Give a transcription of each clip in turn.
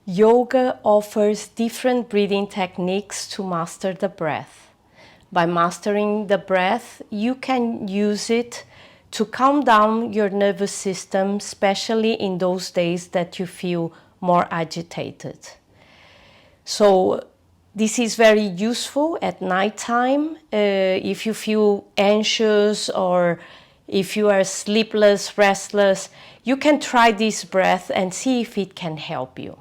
Yoga offers different breathing techniques to master the breath. By mastering the breath, you can use it to calm down your nervous system, especially in those days that you feel more agitated. So this is very useful at nighttime if you feel anxious or if you are sleepless, restless. You can try this breath and see if it can help you.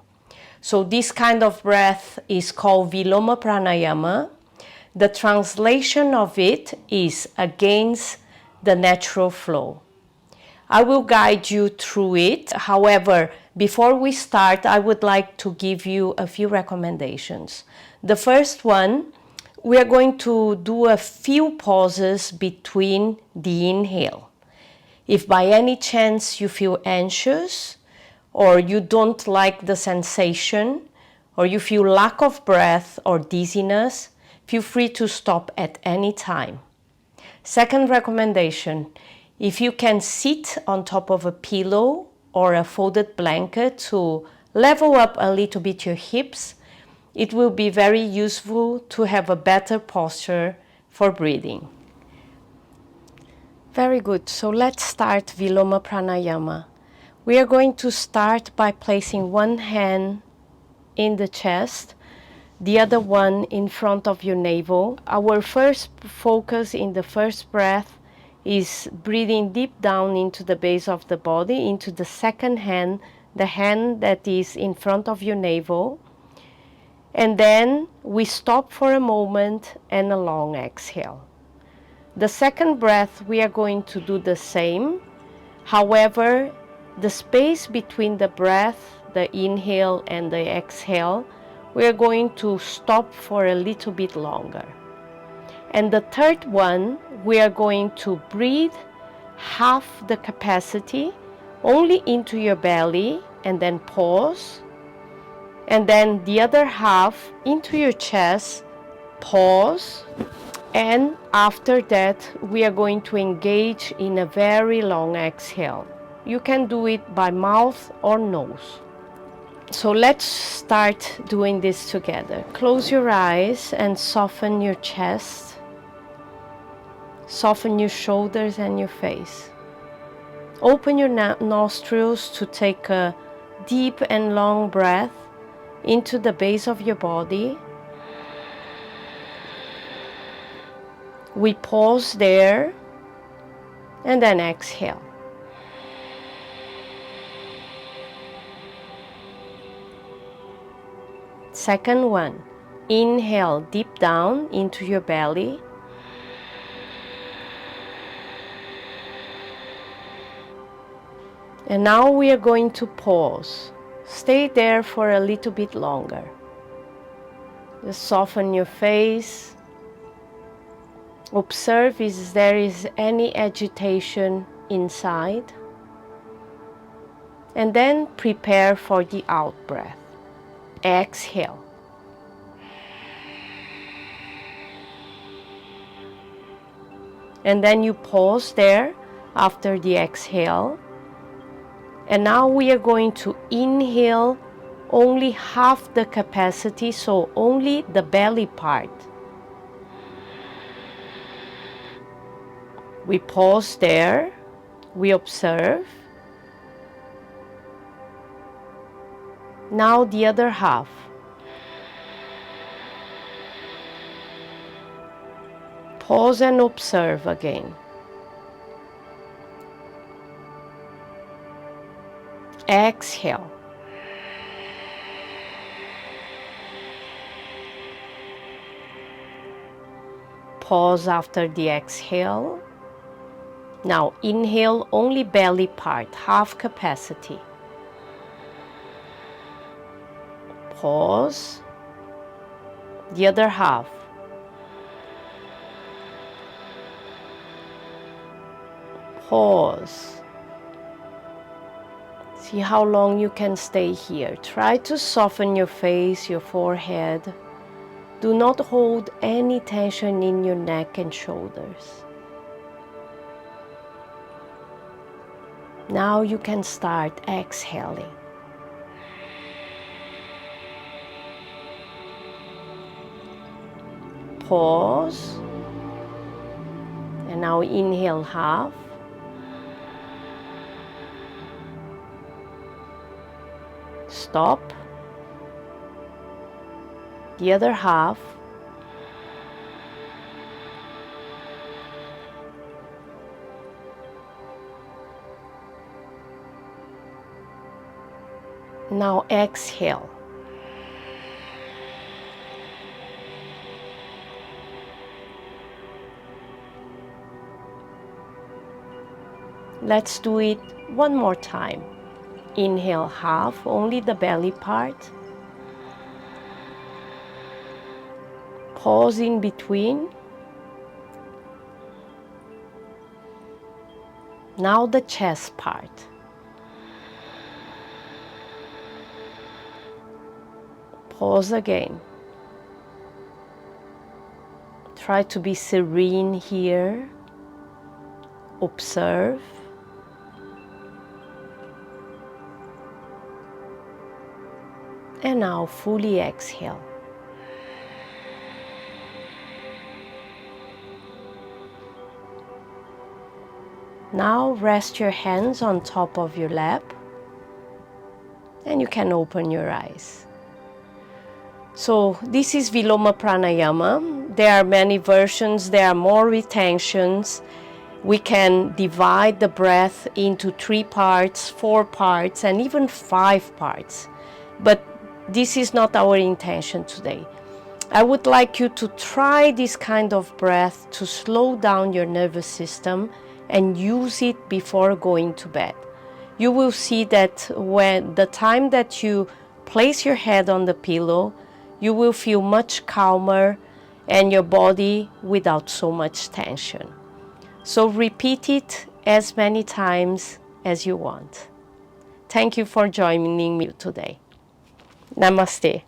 So this kind of breath is called Viloma Pranayama. The translation of it is against the natural flow. I will guide you through it. However, before we start, I would like to give you a few recommendations. The first one, we are going to do a few pauses between the inhale. If by any chance you feel anxious, or you don't like the sensation, or you feel lack of breath or dizziness, feel free to stop at any time. Second recommendation, if you can sit on top of a pillow or a folded blanket to level up a little bit your hips, it will be very useful to have a better posture for breathing. Very good, so let's start Viloma Pranayama. We are going to start by placing one hand in the chest, the other one in front of your navel. Our first focus in the first breath is breathing deep down into the base of the body, into the second hand, the hand that is in front of your navel. And then we stop for a moment and a long exhale. The second breath, we are going to do the same. However, the space between the breath, the inhale and the exhale, we are going to stop for a little bit longer. And the third one, we are going to breathe half the capacity only into your belly and then pause. And then the other half into your chest, pause. And after that, we are going to engage in a very long exhale. You can do it by mouth or nose. So let's start doing this together. Close your eyes and soften your chest. Soften your shoulders and your face. Open your nostrils to take a deep and long breath into the base of your body. We pause there and then exhale. Second one, inhale deep down into your belly. And now we are going to pause. Stay there for a little bit longer. Just soften your face. Observe if there is any agitation inside. And then prepare for the out breath. Exhale. And then you pause there after the exhale. And now we are going to inhale only half the capacity, so only the belly part. We pause there, we observe. Now the other half. Pause and observe again. Exhale. Pause after the exhale. Now inhale only belly part, half capacity. Pause. The other half. Pause. See how long you can stay here. Try to soften your face, your forehead. Do not hold any tension in your neck and shoulders. Now you can start exhaling. Pause. And now inhale half. Stop. The other half. Now exhale. Let's do it one more time. Inhale half, only the belly part. Pause in between. Now the chest part. Pause again. Try to be serene here. Observe. And now fully exhale. Now rest your hands on top of your lap and you can open your eyes. So this is Viloma Pranayama. There are many versions, there are more retentions. We can divide the breath into 3 parts, 4 parts, and even 5 parts. But this is not our intention today. I would like you to try this kind of breath to slow down your nervous system and use it before going to bed. You will see that when the time that you place your head on the pillow, you will feel much calmer and your body without so much tension. So repeat it as many times as you want. Thank you for joining me today. Namaste.